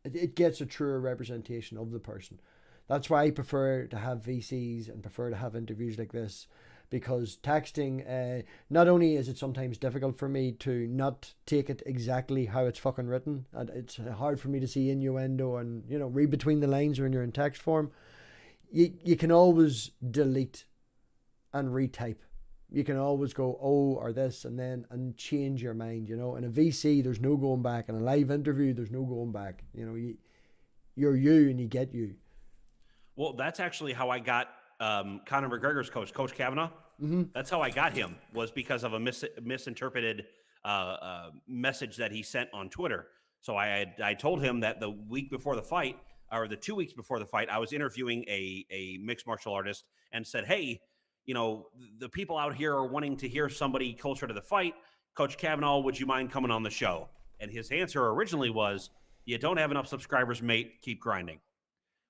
it gets a truer representation of the person. That's why I prefer to have VCs and prefer to have interviews like this. Because texting, not only is it sometimes difficult for me to not take it exactly how it's fucking written, and it's hard for me to see innuendo and, read between the lines when you're in text form, you can always delete and retype. You can always go, oh, or this, and change your mind, In a VC, there's no going back. In a live interview, there's no going back. You're you and you get you. Well, that's actually how I got Conor McGregor's Coach Kavanaugh. That's how I got him, was because of a misinterpreted message that he sent on Twitter. So I told him that the week before the fight, or the 2 weeks before the fight, I was interviewing a mixed martial artist and said, hey, the people out here are wanting to hear somebody closer to the fight. Coach Kavanaugh, would you mind coming on the show? And his answer originally was, you don't have enough subscribers, mate. Keep grinding,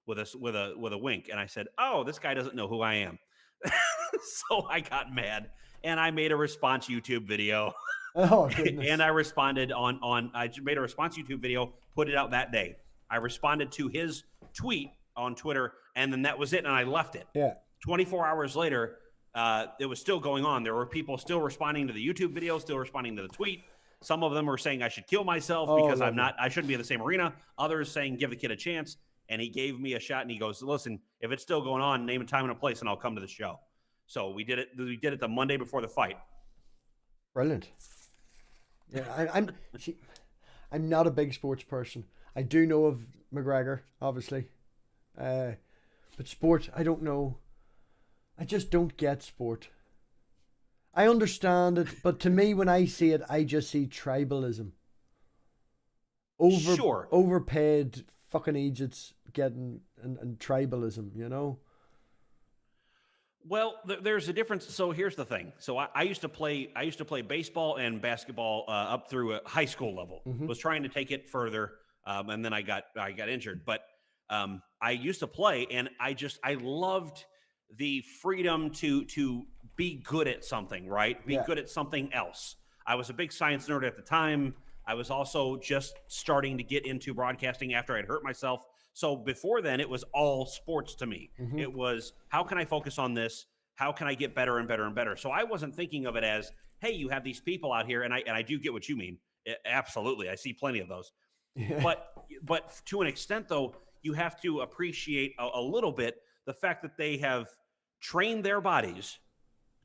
with a wink. And I said, oh, this guy doesn't know who I am. So I got mad and I made a response YouTube video. Oh, goodness. And I responded I made a response YouTube video, put it out that day. I responded to his tweet on Twitter, and then that was it, and I left it. Yeah. 24 hours later, it was still going on. There were people still responding to the YouTube video, still responding to the tweet. Some of them were saying I should kill myself because I shouldn't be in the same arena. Others saying give the kid a chance. And he gave me a shot, and he goes, listen, if it's still going on, name a time and a place, and I'll come to the show. So we did it. We did it the Monday before the fight. Brilliant. Yeah, I'm not a big sports person. I do know of McGregor, obviously. But sport, I don't know. I just don't get sport. I understand it, but to me, when I see it, I just see tribalism. Overpaid fucking Egypts getting and tribalism, you know? Well, there's a difference. So here's the thing. So I used to play baseball and basketball up through a high school level. Mm-hmm. Was trying to take it further, and then I got injured. But I used to play, and I loved the freedom to be good at something, right? Be good at something else. I was a big science nerd at the time. I was also just starting to get into broadcasting after I'd hurt myself. So before then, it was all sports to me. Mm-hmm. It was, how can I focus on this? How can I get better and better and better? So I wasn't thinking of it as, hey, you have these people out here, and I do get what you mean. Absolutely. I see plenty of those. Yeah. But to an extent, though, you have to appreciate a little bit the fact that they have trained their bodies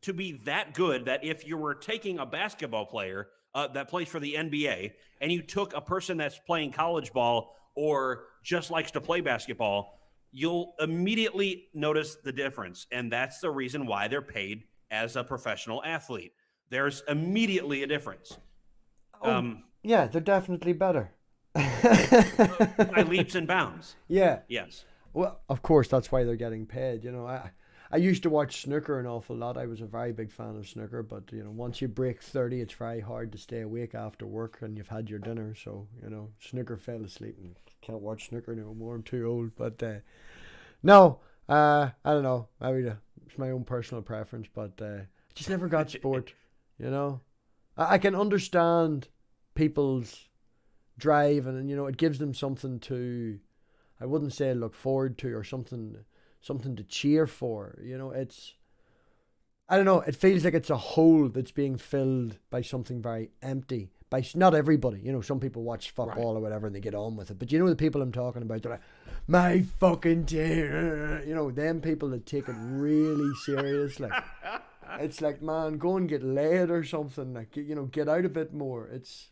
to be that good that if you were taking a basketball player that plays for the NBA and you took a person that's playing college ball or just likes to play basketball, you'll immediately notice the difference. And that's the reason why they're paid as a professional athlete. There's immediately a difference. Yeah, they're definitely better. By leaps and bounds. Yeah. Yes. Well, of course, that's why they're getting paid. You know, I used to watch snooker an awful lot. I was a very big fan of snooker, but you know, once you break 30, it's very hard to stay awake after work and you've had your dinner. So, you know, snooker fell asleep and can't watch snooker no more. I'm too old. But no, I don't know. Maybe it's my own personal preference, but I just never got sport. You know, I can understand people's drive, and you know, it gives them something to, I wouldn't say look forward to, or something to cheer for. You know, it's, I don't know, it feels like it's a hole that's being filled by something very empty. By not everybody, you know, some people watch football or whatever and they get on with it. But you know the people I'm talking about, they're like, my fucking team. You know, them people that take it really seriously. It's like, man, go and get laid or something. Like, you know, get out a bit more. It's...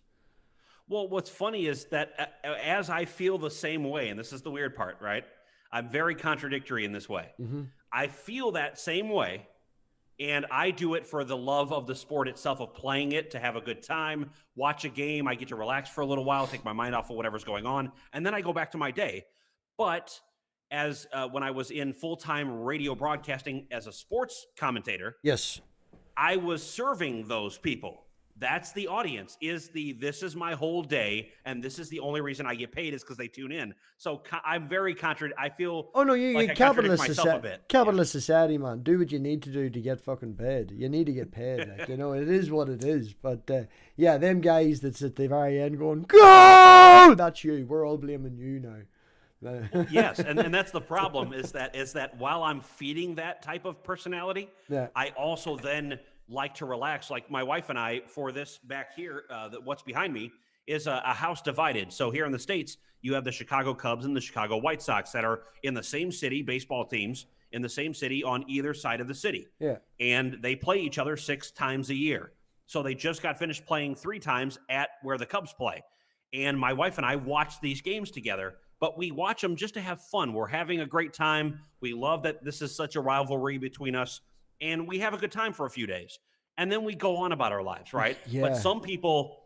Well, what's funny is that as I feel the same way, and this is the weird part, right? I'm very contradictory in this way. Mm-hmm. I feel that same way, and I do it for the love of the sport itself, of playing it, to have a good time, watch a game. I get to relax for a little while, take my mind off of whatever's going on, and then I go back to my day. But as when I was in full-time radio broadcasting as a sports commentator, yes, I was serving those people. That's the audience, this is my whole day, and this is the only reason I get paid is because they tune in. So I'm very I feel you capitalist society. Capitalist society, man. Do what you need to do to get fucking paid. You need to get paid. Like, you know, it is what it is. But yeah, them guys that's at the very end going, go! That's you. We're all blaming you now. Yes, and that's the problem is that while I'm feeding that type of personality, I also then like to relax. Like my wife and I, for this back here, what's behind me is a house divided. So here in the States, you have the Chicago Cubs and the Chicago White Sox that are in the same city, baseball teams in the same city on either side of the city. Yeah. And they play each other 6 times a year. So they just got finished playing 3 times at where the Cubs play. And my wife and I watch these games together, but we watch them just to have fun. We're having a great time. We love that this is such a rivalry between us. And we have a good time for a few days. And then we go on about our lives, right? Yeah. But some people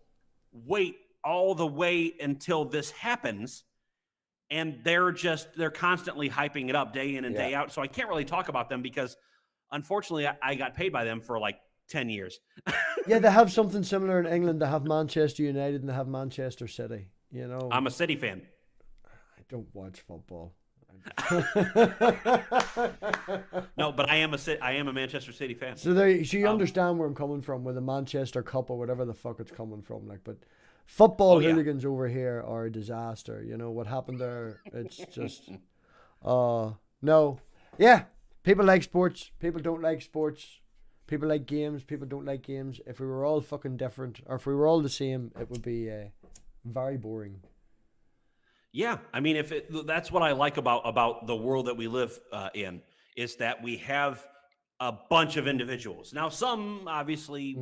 wait all the way until this happens. And they're constantly hyping it up day in and day out. So I can't really talk about them because, unfortunately, I got paid by them for like 10 years. Yeah, they have something similar in England. They have Manchester United and they have Manchester City. I'm a City fan. I don't watch football. No, but I am a Manchester City fan. So you understand where I'm coming from with the Manchester Cup or whatever the fuck it's coming from. Like, but football hooligans over here are a disaster. What happened there? It's just, no, yeah. People like sports. People don't like sports. People like games. People don't like games. If we were all fucking different, or if we were all the same, it would be very boring. Yeah, I mean, that's what I like about the world that we live in, is that we have a bunch of individuals. Now, some obviously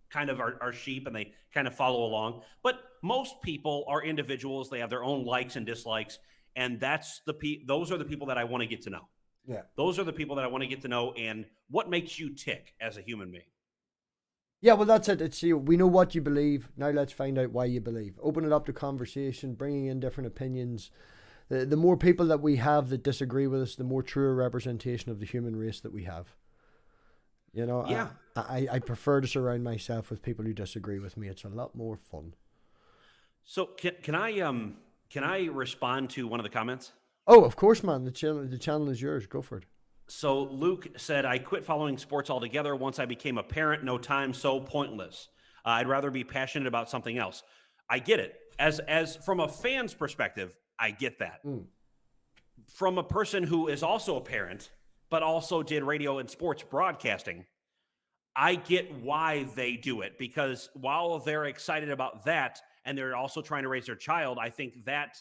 kind of are sheep and they kind of follow along, but most people are individuals. They have their own likes and dislikes, and those are the people that I want to get to know. Yeah, those are the people that I want to get to know, and what makes you tick as a human being. Yeah, well, that's it. We know what you believe. Now let's find out why you believe. Open it up to conversation, bringing in different opinions. The more people that we have that disagree with us, the more truer representation of the human race that we have. Yeah. I prefer to surround myself with people who disagree with me. It's a lot more fun. So can I respond to one of the comments? Oh, of course, man. The channel is yours. Go for it. So Luke said, I quit following sports altogether once I became a parent. No time, so pointless. I'd rather be passionate about something else. I get it. As from a fan's perspective, I get that. From a person who is also a parent, but also did radio and sports broadcasting, I get why they do it, because while they're excited about that and they're also trying to raise their child, I think that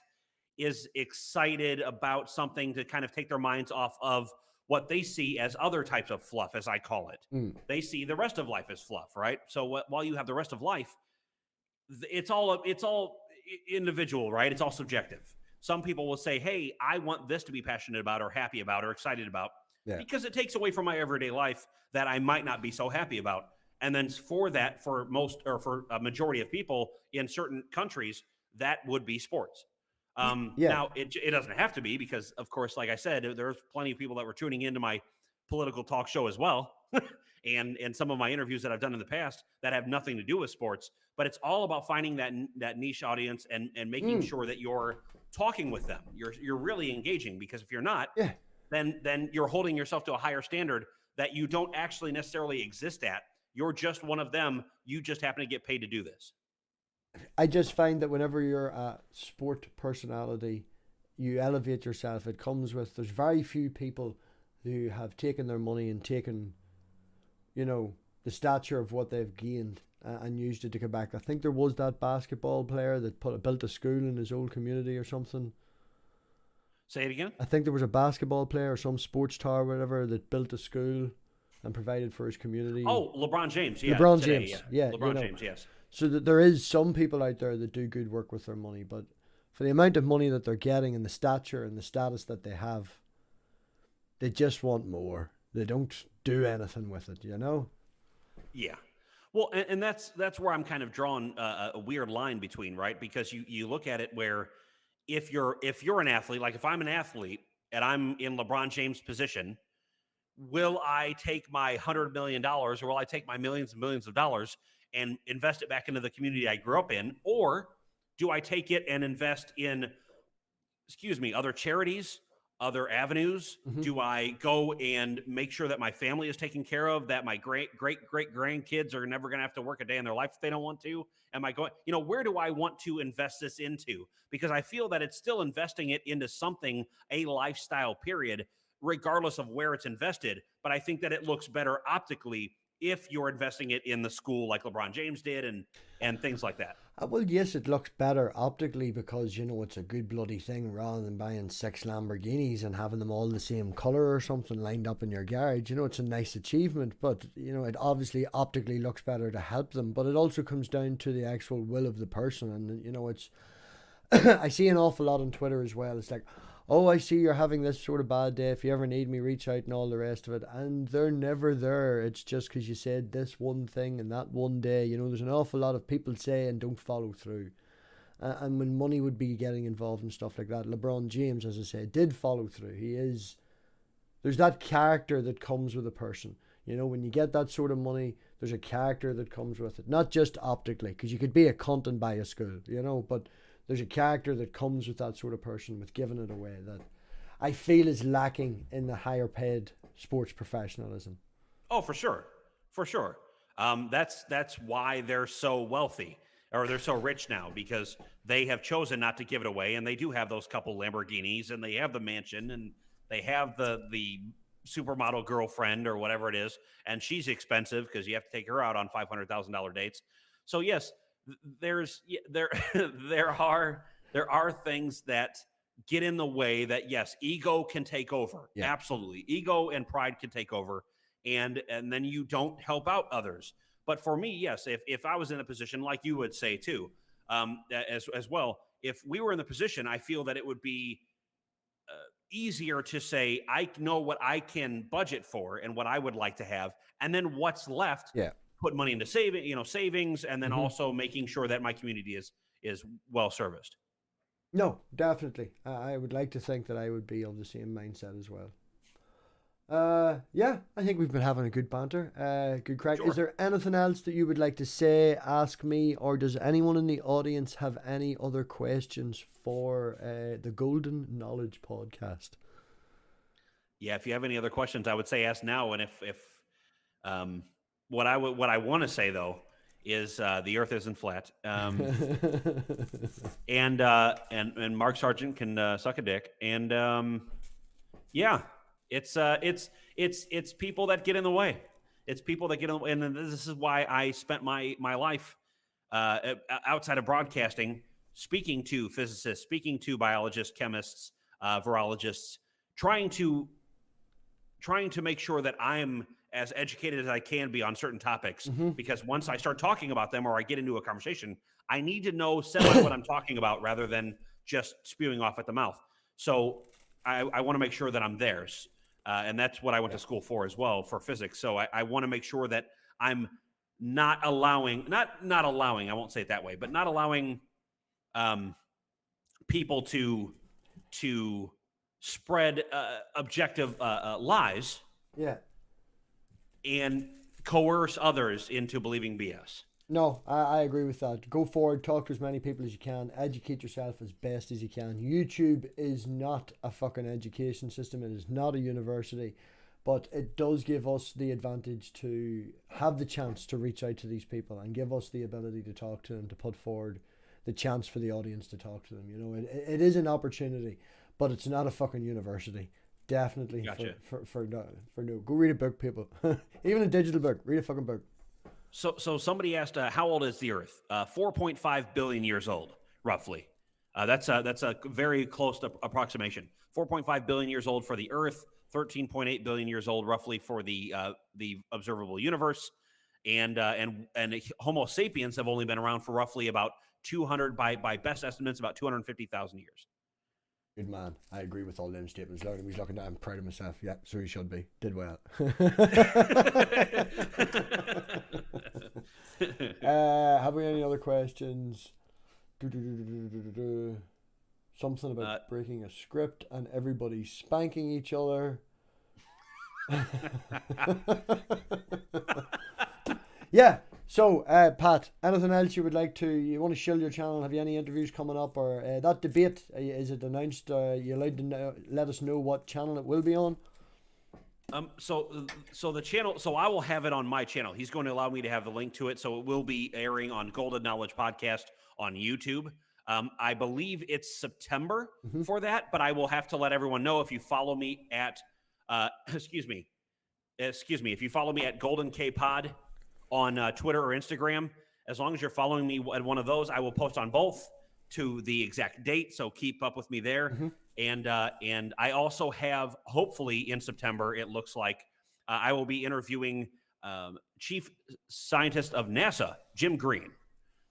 is excited about something to kind of take their minds off of what they see as other types of fluff, as I call it. They see the rest of life as fluff, right? So while you have the rest of life, it's all individual, right? It's all subjective. Some people will say, hey, I want this to be passionate about or happy about or excited about because it takes away from my everyday life that I might not be so happy about. And then for a majority of people in certain countries, that would be sports. Now, it doesn't have to be, because, of course, like I said, there's plenty of people that were tuning into my political talk show as well, and some of my interviews that I've done in the past that have nothing to do with sports. But it's all about finding that niche audience and making sure that you're talking with them. You're really engaging, because if you're not, then you're holding yourself to a higher standard that you don't actually necessarily exist at. You're just one of them. You just happen to get paid to do this. I just find that whenever you're a sport personality, you elevate yourself. There's very few people who have taken their money and taken, the stature of what they've gained and used it to come back. I think there was that basketball player that built a school in his old community or something. Say it again? I think there was a basketball player or some sports star or whatever that built a school and provided for his community. Oh, LeBron James. Yeah. LeBron James. Yeah. LeBron James, yes. So that there is some people out there that do good work with their money, but for the amount of money that they're getting and the stature and the status that they have, they just want more. They don't do anything with it, Yeah. Well, and that's where I'm kind of drawing a weird line between, right? Because you look at it where if you're an athlete, like if I'm an athlete and I'm in LeBron James' position, will I take my $100 million or will I take my millions and millions of dollars and invest it back into the community I grew up in? Or do I take it and invest in, other charities, other avenues? Do I go and make sure that my family is taken care of, that my great grandkids are never going to have to work a day in their life if they don't want to? Am I going, where do I want to invest this into? Because I feel that it's still investing it into something, a lifestyle period, regardless of where it's invested. But I think that it looks better optically if you're investing it in the school like LeBron James did and things like that. Well, yes, it looks better optically because, it's a good bloody thing rather than buying 6 Lamborghinis and having them all the same colour or something lined up in your garage. It's a nice achievement, but, it obviously optically looks better to help them. But it also comes down to the actual will of the person. And, it's, I see an awful lot on Twitter as well. It's like, oh, I see you're having this sort of bad day. If you ever need me, reach out and all the rest of it. And they're never there. It's just because you said this one thing and that one day. There's an awful lot of people say and don't follow through. And when money would be getting involved and stuff like that, LeBron James, as I said, did follow through. There's that character that comes with a person. You know, when you get that sort of money, there's a character that comes with it. Not just optically, because you could be a cunt and buy a school, you know, but there's a character that comes with that sort of person, with giving it away, that I feel is lacking in the higher paid sports professionalism. Oh, for sure. For sure. That's why they're so wealthy, or they're so rich now, because they have chosen not to give it away, and they do have those couple Lamborghinis, and they have the mansion, and they have the supermodel girlfriend or whatever it is, and she's expensive because you have to take her out on $500,000 dates. So yes, there there are things that get in the way, that yes, ego can take over. Yeah. Absolutely, ego and pride can take over, and then you don't help out others. But for me, yes, if I was in a position like you would say too, as well, if we were in the position, I feel that it would be easier to say, I know what I can budget for and what I would like to have, and then what's left, Yeah. put money into savings, and then also making sure that my community is well serviced. No, definitely. I would like to think that I would be of the same mindset as well. Yeah, I think we've been having a good banter. Good crack. Sure. Is there anything else that you would like to say, ask me, or does anyone in the audience have any other questions for the Golden Knowledge Podcast? Yeah, if you have any other questions, I would say ask now. And if what I want to say though is the Earth isn't flat, and Mark Sargent can suck a dick, and yeah. It's people that get in the way. It's people that get in the way. And then this is why I spent my life outside of broadcasting, speaking to physicists, speaking to biologists, chemists, virologists, trying to make sure that I'm as educated as I can be on certain topics. Because once I start talking about them, or I get into a conversation, I need to know semi what I'm talking about, rather than just spewing off at the mouth. So I want to make sure that I'm theirs. And that's what I went to school for as well, for physics. So I want to make sure that I'm not allowing, not allowing, I won't say it that way, but not allowing people to spread objective lies. Yeah. And coerce others into believing BS. No, I agree with that. Go forward, talk to as many people as you can, educate yourself as best as you can. YouTube is not a fucking education system. It is not a university, but it does give us the advantage to have the chance to reach out to these people and give us the ability to talk to them, to put forward the chance for the audience to talk to them. You know, it is an opportunity, but it's not a fucking university. Definitely. Gotcha. For no. Go read a book, people. Even a digital book. Read a fucking book. So somebody asked, how old is the Earth? 4.5 billion years old, roughly. That's a very close to approximation. 4.5 billion years old for the Earth, 13.8 billion years old, roughly, for the observable universe, and Homo sapiens have only been around for roughly about 200, by best estimates, about 250,000 years. Good man. I agree with all them statements. Look, he's looking at. I'm proud of myself. Yeah, so he should be. Did well. Have we any other questions? Something about breaking a script and everybody spanking each other. Yeah. So, Pat, anything else you would like to? You want to shield your channel? Have you any interviews coming up, or that debate? Is it announced? You allowed to let us know what channel it will be on? So the channel. So I will have it on my channel. He's going to allow me to have the link to it, so it will be airing on Golden Knowledge Podcast on YouTube. I believe it's September for that, but I will have to let everyone know. If you follow me at, excuse me, if you follow me at Golden K Pod on Twitter or Instagram, as long as you're following me at one of those, I will post on both to the exact date. So keep up with me there. And I also have, hopefully in September, it looks like I will be interviewing Chief Scientist of NASA, Jim Green.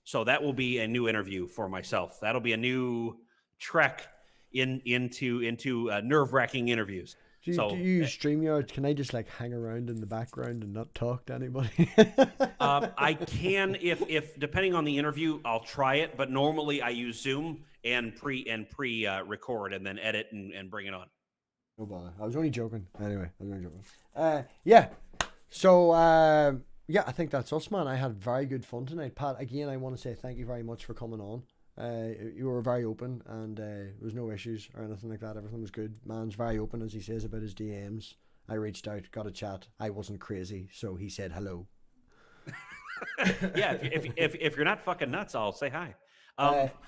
So that will be a new interview for myself. That'll be a new trek into nerve-wracking interviews. Do you use StreamYard? Can I just like hang around in the background and not talk to anybody? I can, if depending on the interview, I'll try it. But normally I use Zoom and pre record and then edit and bring it on. No bother. I was only joking. Anyway, I was only joking. Yeah. So, yeah, I think that's us, man. I had very good fun tonight. Pat, again, I want to say thank you very much for coming on. You were very open, and there was no issues or anything like that. Everything was good. Man's very open, as he says, about his DMs. I reached out, got a chat. I wasn't crazy, so he said hello. Yeah, if you're not fucking nuts, I'll say hi.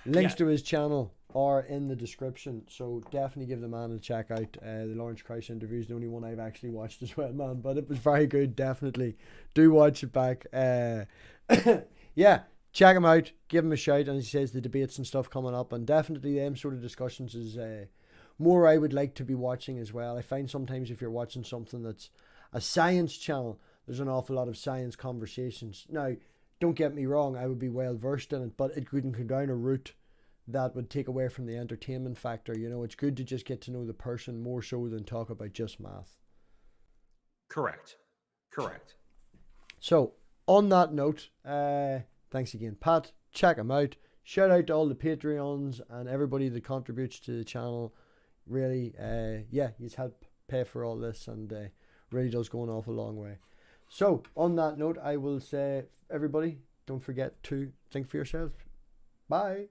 Links to his channel are in the description, so definitely give the man a check out. The Lawrence Christ interview is the only one I've actually watched as well, man, but it was very good. Definitely do watch it back. Yeah, check him out, give him a shout, and he says the debates and stuff coming up, and definitely them sort of discussions is more I would like to be watching as well. I find sometimes if you're watching something that's a science channel, there's an awful lot of science conversations. Now, don't get me wrong, I would be well versed in it, but it couldn't go down a route that would take away from the entertainment factor. You know, it's good to just get to know the person more so than talk about just math. Correct. So, on that note, thanks again, Pat. Check him out. Shout out to all the Patreons and everybody that contributes to the channel. Really, yeah, he's helped pay for all this, and really does go an awful long way. So, on that note, I will say, everybody, don't forget to think for yourself. Bye.